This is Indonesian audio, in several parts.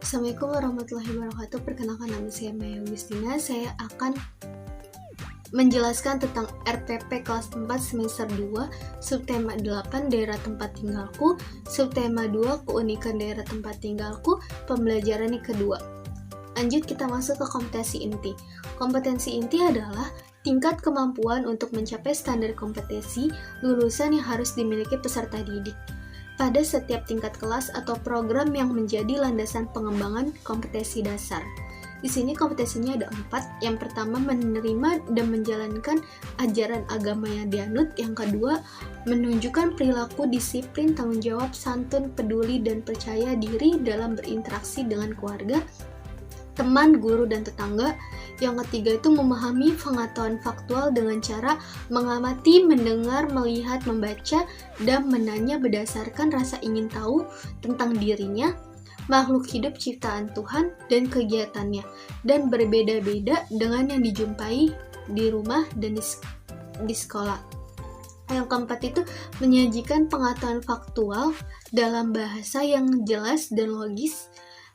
Assalamualaikum warahmatullahi wabarakatuh. Perkenalkan, nama saya Maya Augustina. Saya akan menjelaskan tentang RPP kelas 4 semester 2, subtema 8 daerah tempat tinggalku, subtema 2 keunikan daerah tempat tinggalku, pembelajaran yang kedua. Lanjut, kita masuk ke kompetensi inti. Kompetensi inti adalah tingkat kemampuan untuk mencapai standar kompetensi lulusan yang harus dimiliki peserta didik pada setiap tingkat kelas atau program yang menjadi landasan pengembangan kompetensi dasar. Di sini kompetensinya ada 4. Yang pertama, menerima dan menjalankan ajaran agama yang dianut. Yang kedua, menunjukkan perilaku disiplin, tanggung jawab, santun, peduli, dan percaya diri dalam berinteraksi dengan keluarga, teman, guru, dan tetangga. Yang ketiga itu memahami pengetahuan faktual dengan cara mengamati, mendengar, melihat, membaca, dan menanya berdasarkan rasa ingin tahu tentang dirinya, makhluk hidup ciptaan Tuhan, dan kegiatannya, dan berbeda-beda dengan yang dijumpai di rumah dan di sekolah. Yang keempat itu menyajikan pengetahuan faktual dalam bahasa yang jelas dan logis,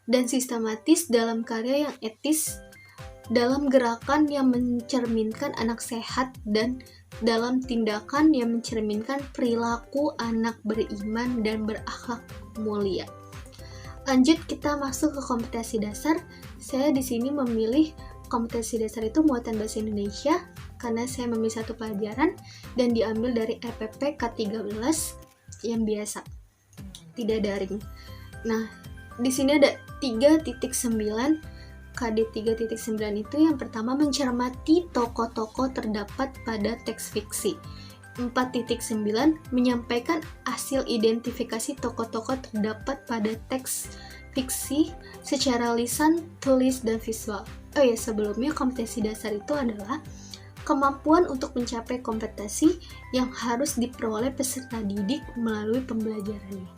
dan sistematis dalam karya yang etis, dalam gerakan yang mencerminkan anak sehat, dan dalam tindakan yang mencerminkan perilaku anak beriman dan berakhlak mulia. Lanjut, kita masuk ke kompetensi dasar. Saya di sini memilih kompetensi dasar itu muatan bahasa Indonesia karena saya memilih satu pelajaran dan diambil dari RPP K13 yang biasa, tidak daring. Nah, di sini ada 3.9. KD 3.9 itu yang pertama, mencermati tokoh-tokoh terdapat pada teks fiksi. 4.9 menyampaikan hasil identifikasi tokoh-tokoh terdapat pada teks fiksi secara lisan, tulis, dan visual. Sebelumnya kompetensi dasar itu adalah kemampuan untuk mencapai kompetensi yang harus diperoleh peserta didik melalui pembelajarannya.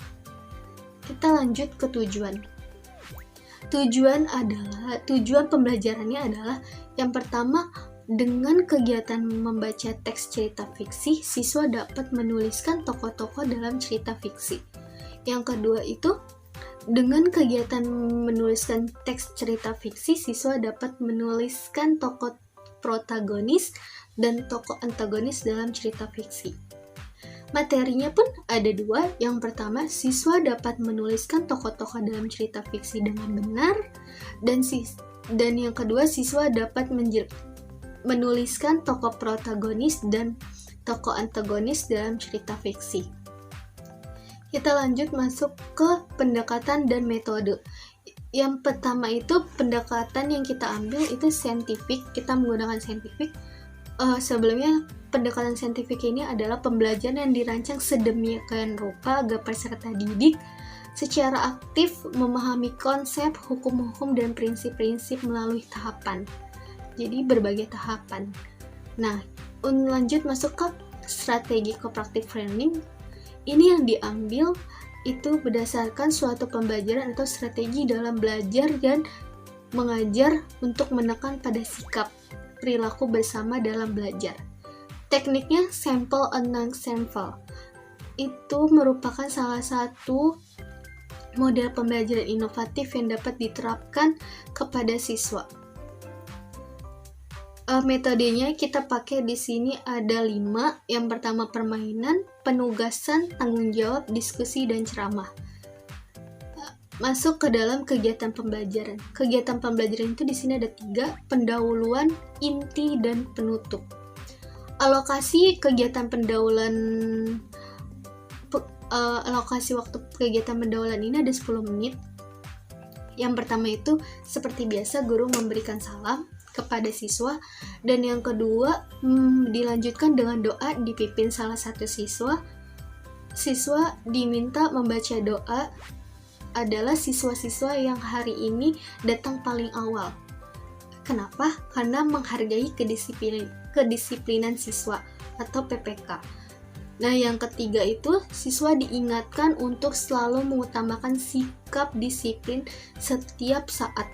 Kita lanjut ke tujuan. Tujuan pembelajarannya adalah yang pertama, dengan kegiatan membaca teks cerita fiksi, siswa dapat menuliskan tokoh-tokoh dalam cerita fiksi. Yang kedua itu, dengan kegiatan menuliskan teks cerita fiksi, siswa dapat menuliskan tokoh protagonis dan tokoh antagonis dalam cerita fiksi. Materinya pun ada 2. Yang pertama, siswa dapat menuliskan tokoh-tokoh dalam cerita fiksi dengan benar, dan yang kedua, siswa dapat menuliskan tokoh protagonis dan tokoh antagonis dalam cerita fiksi. Kita lanjut masuk ke pendekatan dan metode. Yang pertama itu pendekatan yang kita ambil itu saintifik, kita menggunakan saintifik. Sebelumnya pendekatan saintifik ini adalah pembelajaran yang dirancang sedemikian rupa agar peserta didik secara aktif memahami konsep, hukum-hukum, dan prinsip-prinsip melalui tahapan. Jadi berbagai tahapan. Nah, lanjut masuk ke strategi cooperative learning. Ini yang diambil itu berdasarkan suatu pembelajaran atau strategi dalam belajar dan mengajar untuk menekan pada sikap perilaku bersama dalam belajar. Tekniknya sample and non-sample. Itu merupakan salah satu model pembelajaran inovatif yang dapat diterapkan kepada siswa. Metodenya kita pakai di sini ada 5. Yang pertama, permainan, penugasan, tanggung jawab, diskusi, dan ceramah. Masuk ke dalam kegiatan pembelajaran. Kegiatan pembelajaran itu di sini ada 3, pendahuluan, inti, dan penutup. Alokasi kegiatan alokasi waktu kegiatan pendahuluan ini ada 10 menit. Yang pertama itu seperti biasa, guru memberikan salam kepada siswa, dan yang kedua dilanjutkan dengan doa dipimpin salah satu siswa. Siswa diminta membaca doa adalah siswa-siswa yang hari ini datang paling awal. Kenapa? Karena menghargai kedisiplinan siswa atau PPK. Nah, yang ketiga itu siswa diingatkan untuk selalu mengutamakan sikap disiplin setiap saat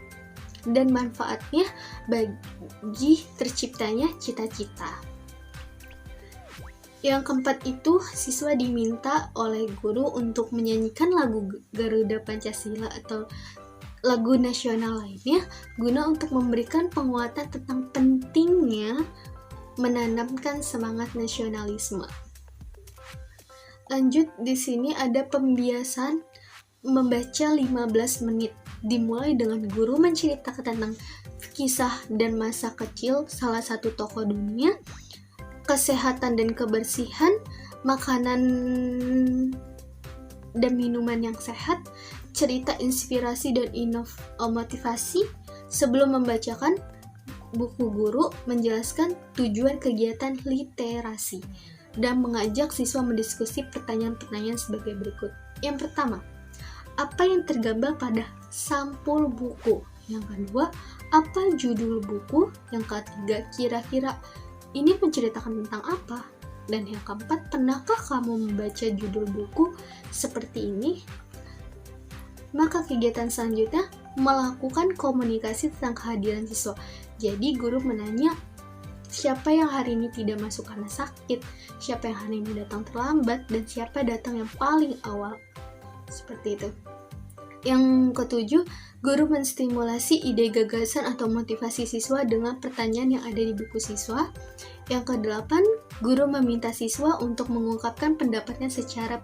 dan manfaatnya bagi terciptanya cita-cita. Yang keempat itu, siswa diminta oleh guru untuk menyanyikan lagu Garuda Pancasila atau lagu nasional lainnya guna untuk memberikan penguatan tentang pentingnya menanamkan semangat nasionalisme. Lanjut, di sini ada pembiasan membaca 15 menit. Dimulai dengan guru menceritakan tentang kisah dan masa kecil salah satu tokoh dunia, kesehatan dan kebersihan, makanan dan minuman yang sehat, cerita inspirasi dan motivasi. Sebelum membacakan buku, guru menjelaskan tujuan kegiatan literasi dan mengajak siswa mendiskusi pertanyaan-pertanyaan sebagai berikut. Yang pertama, apa yang tergambar pada sampul buku? Yang kedua, apa judul buku? Yang ketiga, kira-kira ini menceritakan tentang apa? Dan yang keempat, pernahkah kamu membaca judul buku seperti ini? Maka kegiatan selanjutnya melakukan komunikasi tentang kehadiran siswa. Jadi guru menanya, siapa yang hari ini tidak masuk karena sakit, siapa yang hari ini datang terlambat, dan siapa datang yang paling awal. Seperti itu. Yang ketujuh, guru menstimulasi ide gagasan atau motivasi siswa dengan pertanyaan yang ada di buku siswa. Yang kedelapan, guru meminta siswa untuk mengungkapkan pendapatnya secara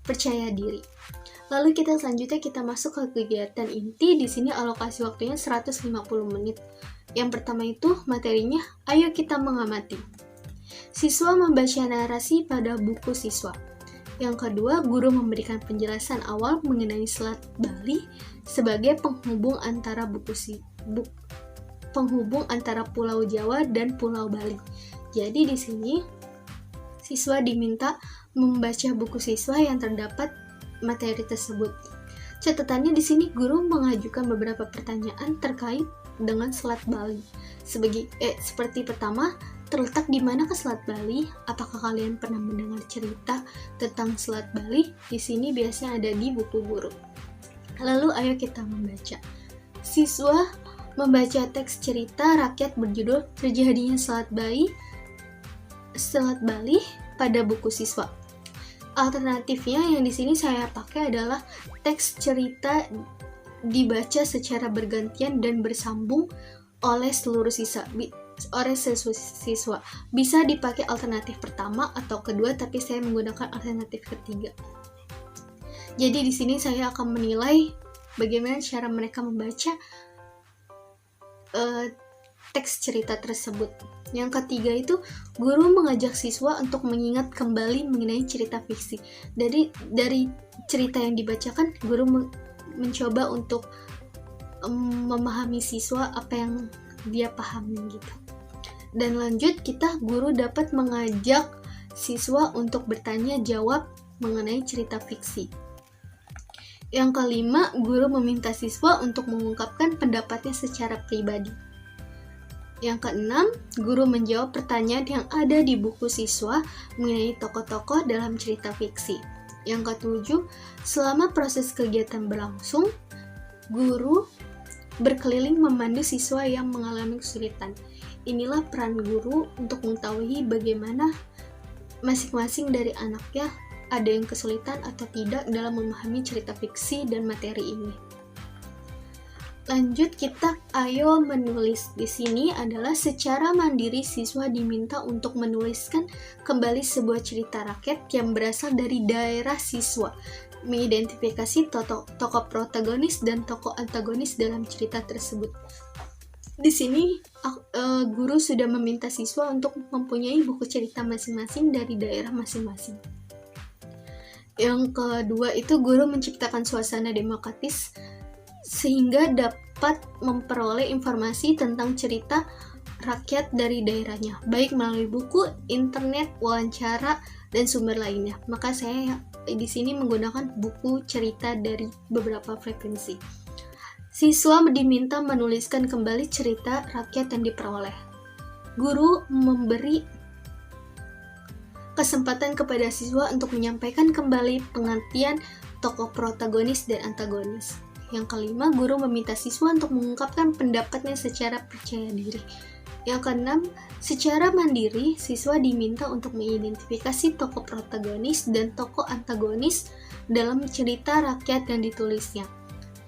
percaya diri. Lalu selanjutnya kita masuk ke kegiatan inti. Di sini alokasi waktunya 150 menit. Yang pertama itu materinya, ayo kita mengamati. Siswa membaca narasi pada buku siswa. Yang kedua, guru memberikan penjelasan awal mengenai Selat Bali sebagai penghubung antara penghubung antara Pulau Jawa dan Pulau Bali. Jadi di sini siswa diminta membaca buku siswa yang terdapat materi tersebut. Catatannya di sini guru mengajukan beberapa pertanyaan terkait dengan Selat Bali. Seperti pertama, terletak di mana ke Selat Bali? Apakah kalian pernah mendengar cerita tentang Selat Bali? Di sini biasanya ada di buku guru. Lalu ayo kita membaca. Siswa membaca teks cerita rakyat berjudul Terjadinya Selat Bali pada buku siswa. Alternatifnya yang di sini saya pakai adalah teks cerita dibaca secara bergantian dan bersambung oleh seluruh siswa. Bisa dipakai alternatif pertama atau kedua, tapi saya menggunakan alternatif ketiga. Jadi di sini saya akan menilai bagaimana cara mereka membaca teks cerita tersebut. Yang ketiga itu, guru mengajak siswa untuk mengingat kembali mengenai cerita fiksi. Dari cerita yang dibacakan, guru mencoba untuk memahami siswa apa yang dia pahami gitu. Dan lanjut, guru dapat mengajak siswa untuk bertanya jawab mengenai cerita fiksi. Yang kelima, guru meminta siswa untuk mengungkapkan pendapatnya secara pribadi. Yang keenam, guru menjawab pertanyaan yang ada di buku siswa mengenai tokoh-tokoh dalam cerita fiksi. Yang ketujuh, selama proses kegiatan berlangsung, guru berkeliling memandu siswa yang mengalami kesulitan. Inilah peran guru untuk mengetahui bagaimana masing-masing dari anaknya ada yang kesulitan atau tidak dalam memahami cerita fiksi dan materi ini. Lanjut, ayo menulis. Di sini adalah secara mandiri siswa diminta untuk menuliskan kembali sebuah cerita rakyat yang berasal dari daerah siswa, mengidentifikasi tokoh protagonis dan tokoh antagonis dalam cerita tersebut. Di sini guru sudah meminta siswa untuk mempunyai buku cerita masing-masing dari daerah masing-masing. Yang kedua itu, guru menciptakan suasana demokratis sehingga dapat memperoleh informasi tentang cerita rakyat dari daerahnya, baik melalui buku, internet, wawancara, dan sumber lainnya. Maka saya di sini menggunakan buku cerita dari beberapa frekuensi. Siswa diminta menuliskan kembali cerita rakyat yang diperoleh. Guru memberi kesempatan kepada siswa untuk menyampaikan kembali pengertian tokoh protagonis dan antagonis. Yang kelima, guru meminta siswa untuk mengungkapkan pendapatnya secara percaya diri. Yang keenam, secara mandiri, siswa diminta untuk mengidentifikasi tokoh protagonis dan tokoh antagonis dalam cerita rakyat yang ditulisnya.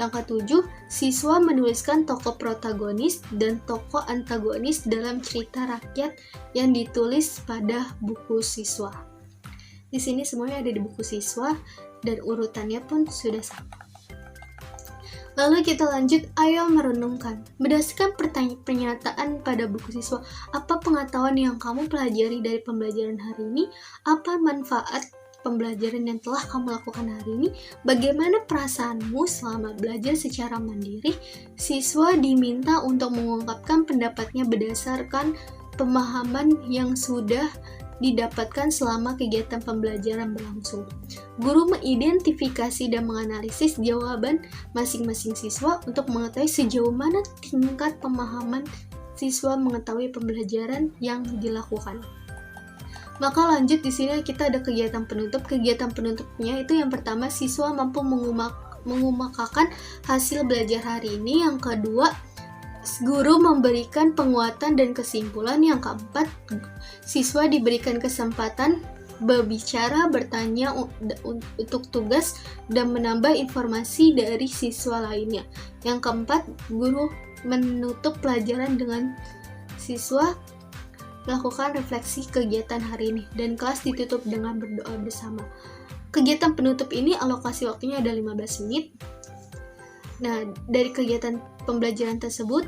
Yang ketujuh, siswa menuliskan tokoh protagonis dan tokoh antagonis dalam cerita rakyat yang ditulis pada buku siswa. Di sini semuanya ada di buku siswa dan urutannya pun sudah sama. Lalu kita lanjut, ayo merenungkan. Berdasarkan pernyataan pada buku siswa, apa pengetahuan yang kamu pelajari dari pembelajaran hari ini? Apa manfaat pembelajaran yang telah kamu lakukan hari ini? Bagaimana perasaanmu selama belajar secara mandiri? Siswa diminta untuk mengungkapkan pendapatnya berdasarkan pemahaman yang sudah didapatkan selama kegiatan pembelajaran berlangsung. Guru mengidentifikasi dan menganalisis jawaban masing-masing siswa untuk mengetahui sejauh mana tingkat pemahaman siswa mengetahui pembelajaran yang dilakukan. Maka lanjut di sini kita ada kegiatan penutup. Kegiatan penutupnya itu yang pertama, siswa mampu mengemukakan hasil belajar hari ini. Yang kedua, guru memberikan penguatan dan kesimpulan. Yang keempat, siswa diberikan kesempatan berbicara, bertanya untuk tugas, dan menambah informasi dari siswa lainnya. Yang keempat, guru menutup pelajaran dengan siswa melakukan refleksi kegiatan hari ini, dan kelas ditutup dengan berdoa bersama. Kegiatan penutup ini alokasi waktunya ada 15 menit. Nah, dari kegiatan pembelajaran tersebut,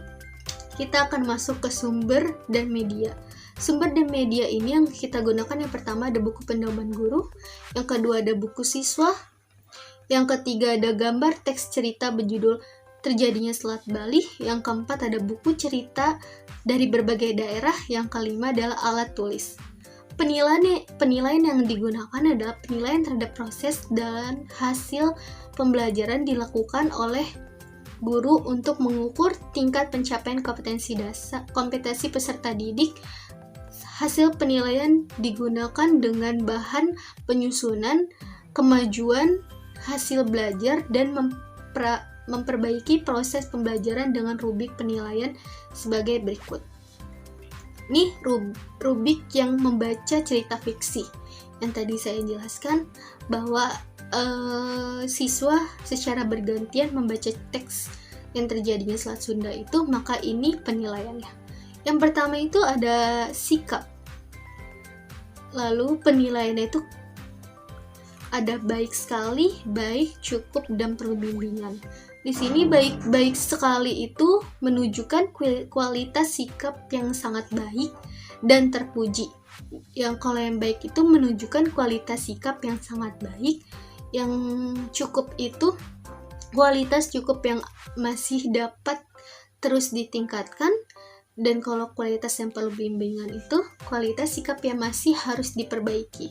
kita akan masuk ke sumber dan media. Sumber dan media ini yang kita gunakan, yang pertama ada buku pedoman guru, yang kedua ada buku siswa, yang ketiga ada gambar teks cerita berjudul Terjadinya Selat Bali, yang keempat ada buku cerita dari berbagai daerah, yang kelima adalah alat tulis. Penilaian yang digunakan adalah penilaian terhadap proses dan hasil pembelajaran dilakukan oleh guru untuk mengukur tingkat pencapaian kompetensi peserta didik. Hasil penilaian digunakan dengan bahan penyusunan kemajuan hasil belajar dan memperbaiki proses pembelajaran dengan rubrik penilaian sebagai berikut. Ini rubrik yang membaca cerita fiksi. Yang tadi saya jelaskan bahwa siswa secara bergantian membaca teks yang terjadinya Selat Sunda itu, maka ini penilaiannya. Yang pertama itu ada sikap. Lalu penilaiannya itu ada baik sekali, baik, cukup, dan perlu bimbingan. Di sini baik sekali itu menunjukkan kualitas sikap yang sangat baik dan terpuji. Kalau yang baik itu menunjukkan kualitas sikap yang sangat baik. Yang cukup itu kualitas cukup yang masih dapat terus ditingkatkan. Dan kalau kualitas yang perlu bimbingan itu kualitas sikap yang masih harus diperbaiki.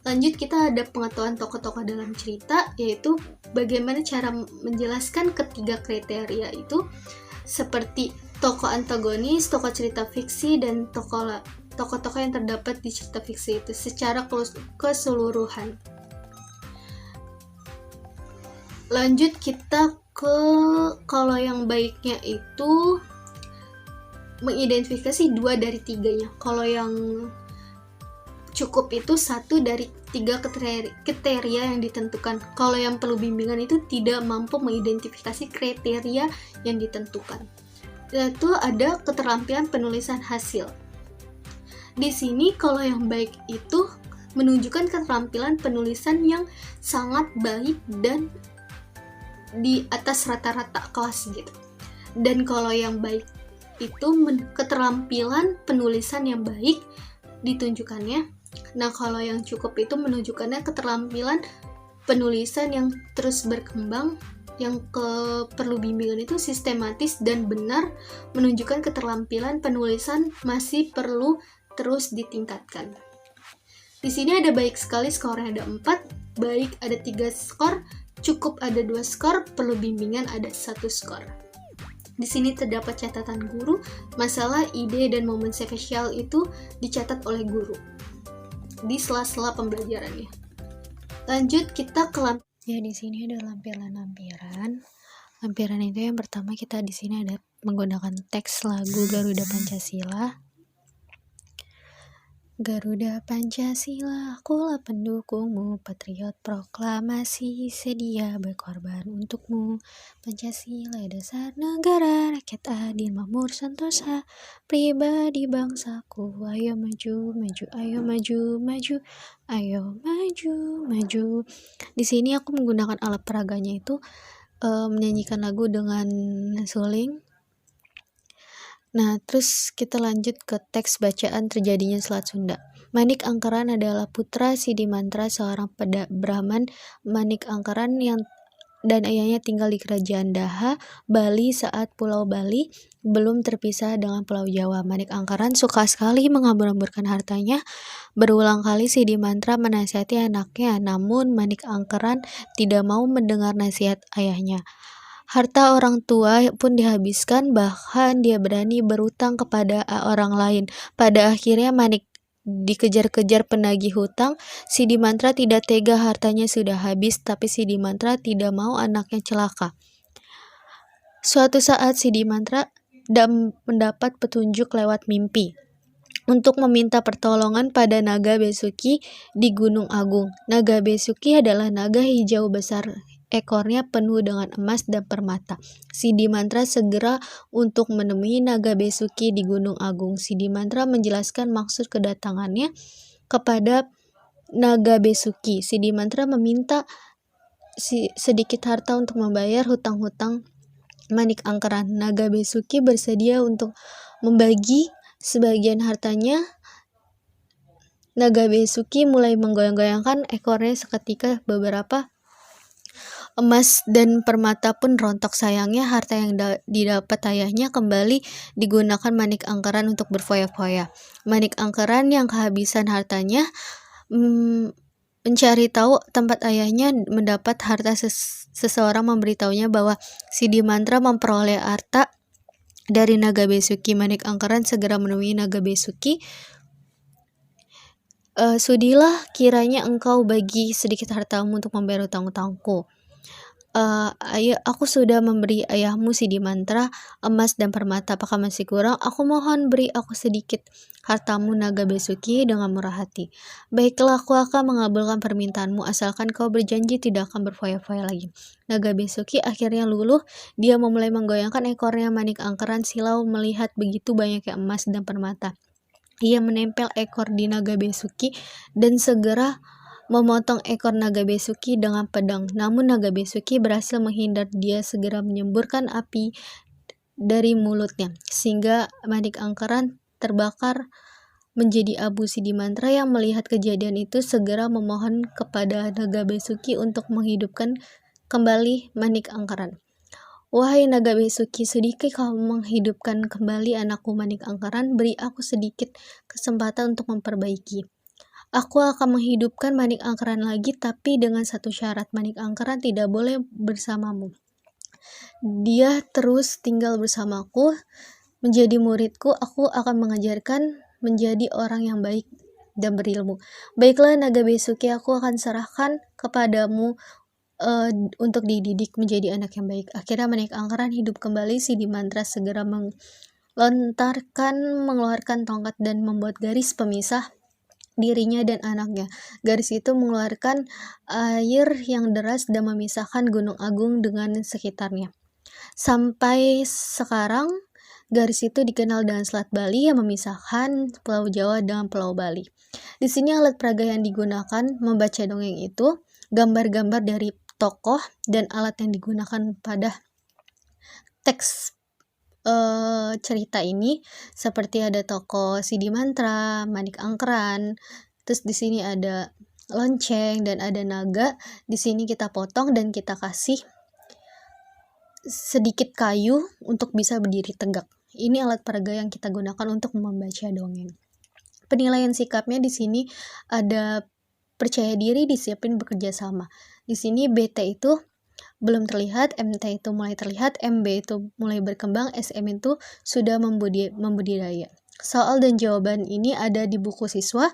Lanjut, kita ada pengetahuan tokoh-tokoh dalam cerita, yaitu bagaimana cara menjelaskan ketiga kriteria itu, seperti tokoh antagonis, tokoh cerita fiksi, dan tokoh-tokoh yang terdapat di cerita fiksi itu secara keseluruhan. Lanjut, kita ke kalau yang baiknya itu mengidentifikasi 2 dari 3-nya. Kalau yang cukup itu 1 dari 3 kriteria yang ditentukan. Kalau yang perlu bimbingan itu tidak mampu mengidentifikasi kriteria yang ditentukan. Yaitu ada keterampilan penulisan hasil. Di sini kalau yang baik itu menunjukkan keterampilan penulisan yang sangat baik dan di atas rata-rata kelas gitu. Dan kalau yang baik itu keterampilan penulisan yang baik ditunjukkannya. Nah, kalau yang cukup itu menunjukkannya keterampilan penulisan yang terus berkembang. Yang perlu bimbingan itu sistematis dan benar, menunjukkan keterampilan penulisan masih perlu terus ditingkatkan. Di sini ada baik sekali, skornya ada 4, baik ada 3 skor, cukup ada 2 skor, perlu bimbingan ada 1 skor. Di sini terdapat catatan guru, masalah, ide, dan momen spesial itu dicatat oleh guru di sela-sela pembelajarannya. Lanjut, kita ke ya, di sini ada lampiran-lampiran. Lampiran itu yang pertama kita di sini ada menggunakan teks lagu Garuda Pancasila. Garuda Pancasila, akulah pendukungmu, patriot proklamasi, sedia berkorban untukmu. Pancasila dasar negara, rakyat adil, makmur, sentosa, pribadi bangsaku. Ayo maju, maju, ayo maju, maju, ayo maju, maju. Di sini aku menggunakan alat peraganya itu menyanyikan lagu dengan suling. Nah, terus kita lanjut ke teks bacaan terjadinya Selat Sunda. Manik Angkeran adalah putra Sidimantra, seorang Brahman Manik Angkeran dan ayahnya tinggal di Kerajaan Daha, Bali saat Pulau Bali belum terpisah dengan Pulau Jawa. Manik Angkeran suka sekali mengambur-amburkan hartanya. Berulang kali Sidimantra menasihati anaknya, namun Manik Angkeran tidak mau mendengar nasihat ayahnya. Harta orang tua pun dihabiskan, bahkan dia berani berutang kepada orang lain. Pada akhirnya Manik dikejar-kejar penagih hutang. Sidimantra tidak tega hartanya sudah habis, tapi Sidimantra tidak mau anaknya celaka. Suatu saat Sidimantra mendapat petunjuk lewat mimpi untuk meminta pertolongan pada Naga Besuki di Gunung Agung. Naga Besuki adalah naga hijau besar, ekornya penuh dengan emas dan permata. Sidimantra segera untuk menemui Naga Besuki di Gunung Agung. Sidimantra menjelaskan maksud kedatangannya kepada Naga Besuki. Sidimantra meminta sedikit harta untuk membayar hutang-hutang Manik Angkeran. Naga Besuki bersedia untuk membagi sebagian hartanya. Naga Besuki mulai menggoyang-goyangkan ekornya seketika. Beberapa emas dan permata pun rontok. Sayangnya harta yang didapat ayahnya kembali digunakan Manik Angkeran untuk berfoya-foya. Manik Angkeran yang kehabisan hartanya mencari tahu tempat ayahnya. Mendapat harta seseorang memberitahunya bahwa Sidimantra memperoleh harta dari Naga Besuki. Manik Angkeran segera menemui Naga Besuki. Sudilah kiranya engkau bagi sedikit hartamu untuk membayar hutang-hutangku. Aku sudah memberi ayahmu Sidimantra emas dan permata, apakah masih kurang? Aku mohon beri aku sedikit hartamu, Naga Besuki dengan murah hati. Baiklah, aku akan mengabulkan permintaanmu asalkan kau berjanji tidak akan berfoya-foya lagi. Naga Besuki akhirnya luluh. Dia memulai menggoyangkan ekornya. Manik Angkeran silau melihat begitu banyaknya emas dan permata. Ia menempel ekor di Naga Besuki dan segera memotong ekor Naga Besuki dengan pedang. Namun Naga Besuki berhasil menghindar. Dia segera menyemburkan api dari mulutnya sehingga Manik Angkeran terbakar menjadi abu. Sidimantra yang melihat kejadian itu segera memohon kepada Naga Besuki untuk menghidupkan kembali Manik Angkeran. Wahai Naga Besuki, sudikah kau menghidupkan kembali anakku Manik Angkeran? Beri aku sedikit kesempatan untuk memperbaiki. Aku akan menghidupkan Manik Angkeran lagi, tapi dengan satu syarat. Manik Angkeran tidak boleh bersamamu. Dia terus tinggal bersamaku, menjadi muridku. Aku akan mengajarkan menjadi orang yang baik dan berilmu. Baiklah Naga Besuki, aku akan serahkan kepadamu untuk dididik menjadi anak yang baik. Akhirnya Manik Angkeran hidup kembali. Sidimantra segera mengeluarkan tongkat dan membuat garis pemisah dirinya dan anaknya. Garis itu mengeluarkan air yang deras dan memisahkan Gunung Agung dengan sekitarnya. Sampai sekarang garis itu dikenal dengan Selat Bali yang memisahkan Pulau Jawa dengan Pulau Bali. Di sini alat peraga yang digunakan membaca dongeng itu gambar-gambar dari tokoh dan alat yang digunakan pada teks cerita ini, seperti ada tokoh Sidimantra, Manik Angkeran, terus di sini ada lonceng dan ada naga. Di sini kita potong dan kita kasih sedikit kayu untuk bisa berdiri tegak. Ini alat peraga yang kita gunakan untuk membaca dongeng. Penilaian sikapnya di sini ada percaya diri, disiplin, bekerja sama. Di sini BT itu belum terlihat, MT itu mulai terlihat, MB itu mulai berkembang, SM itu sudah membudidaya. Soal dan jawaban ini ada di buku siswa.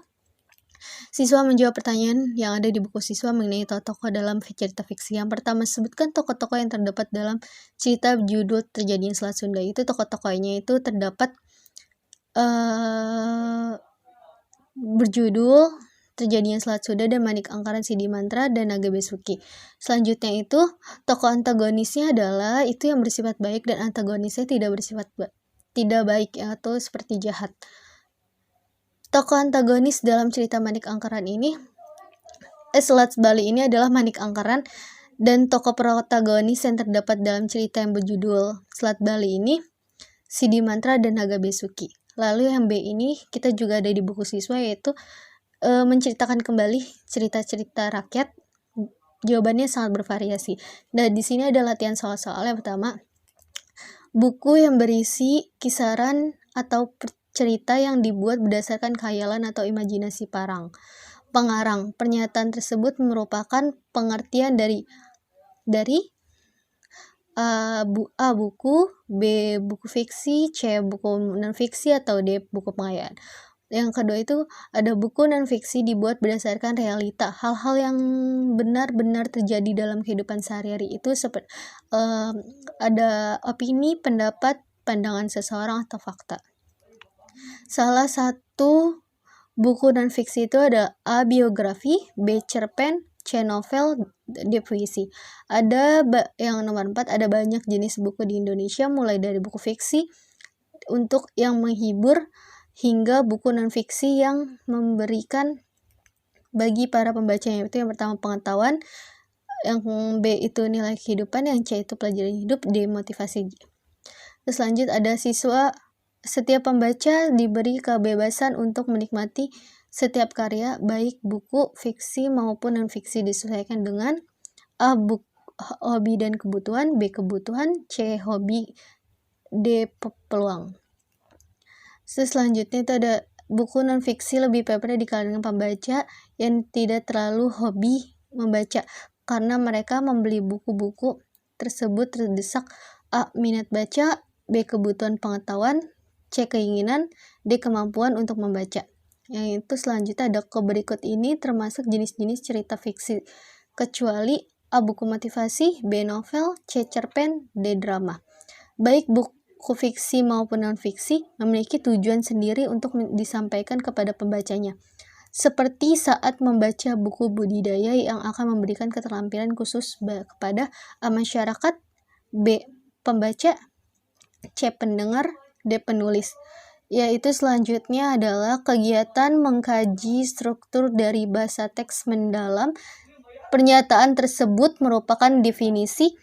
Siswa menjawab pertanyaan yang ada di buku siswa mengenai tokoh-tokoh dalam cerita fiksi. Yang pertama, sebutkan tokoh-tokoh yang terdapat dalam cerita judul Terjadinya Selat Sunda. Itu tokoh-tokohnya itu terdapat berjudul Terjadinya Selat Sunda dan Manik Angkaran Sidi Mantra dan Naga Besuki. Selanjutnya itu tokoh antagonisnya adalah itu yang bersifat baik dan antagonisnya tidak bersifat tidak baik atau seperti jahat. Tokoh antagonis dalam cerita Manik Angkaran ini Selat Bali ini adalah Manik Angkaran, dan tokoh protagonis yang terdapat dalam cerita yang berjudul Selat Bali ini Sidi Mantra dan Naga Besuki. Lalu yang B ini kita juga ada di buku siswa, yaitu menceritakan kembali cerita-cerita rakyat. Jawabannya sangat bervariasi. Nah, di sini ada latihan soal-soal. Yang pertama, buku yang berisi kisaran atau cerita yang dibuat berdasarkan khayalan atau imajinasi pengarang. Pernyataan tersebut merupakan pengertian dari A. buku, B. buku fiksi, C. buku non-fiksi, atau D. buku pengayaan. Yang kedua itu ada buku non-fiksi dibuat berdasarkan realita, hal-hal yang benar-benar terjadi dalam kehidupan sehari-hari. Itu seperti ada opini, pendapat, pandangan seseorang, atau fakta. Salah satu buku non-fiksi itu ada A. biografi, B. cerpen, C. novel, D. puisi. Ada yang nomor 4, ada banyak jenis buku di Indonesia, mulai dari buku fiksi untuk yang menghibur hingga buku non-fiksi yang memberikan bagi para pembacanya. Itu yang pertama pengetahuan, yang B itu nilai kehidupan, yang C itu pelajaran hidup, D motivasi. Terus lanjut ada setiap pembaca diberi kebebasan untuk menikmati setiap karya, baik buku fiksi maupun non-fiksi, disesuaikan dengan A. hobi dan kebutuhan, B. kebutuhan, C. hobi, D. peluang. Selanjutnya itu ada buku non-fiksi lebih populer di kalangan pembaca yang tidak terlalu hobi membaca, karena mereka membeli buku-buku tersebut terdesak. A. minat baca, B. kebutuhan pengetahuan, C. keinginan, D. kemampuan untuk membaca. Yang itu selanjutnya ada berikut ini termasuk jenis-jenis cerita fiksi, kecuali A. buku motivasi, B. novel, C. cerpen, D. drama. Baik buku fiksi maupun non-fiksi memiliki tujuan sendiri untuk disampaikan kepada pembacanya, seperti saat membaca buku budidaya yang akan memberikan keterampilan khusus kepada masyarakat, B. pembaca, C. pendengar, D. penulis. Yaitu selanjutnya adalah kegiatan mengkaji struktur dari bahasa teks mendalam. Pernyataan tersebut merupakan definisi.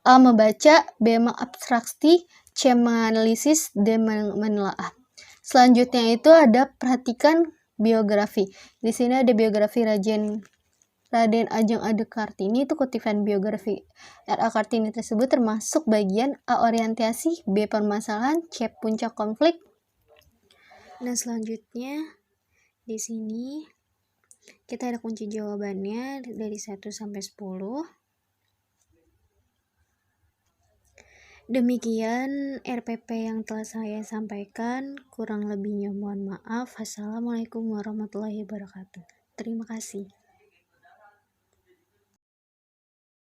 A. membaca, B. mengabstraksi, C. menganalisis, D. menelaah. Selanjutnya itu ada perhatikan biografi. Di sini ada biografi Raden Ajeng Ade Kartini, itu kutipan biografi R.A. Kartini tersebut termasuk bagian A. orientasi, B. permasalahan, C. puncak konflik. Nah, selanjutnya di sini kita ada kunci jawabannya dari 1 sampai 10. Demikian RPP yang telah saya sampaikan, kurang lebihnya mohon maaf. Assalamualaikum warahmatullahi wabarakatuh. Terima kasih.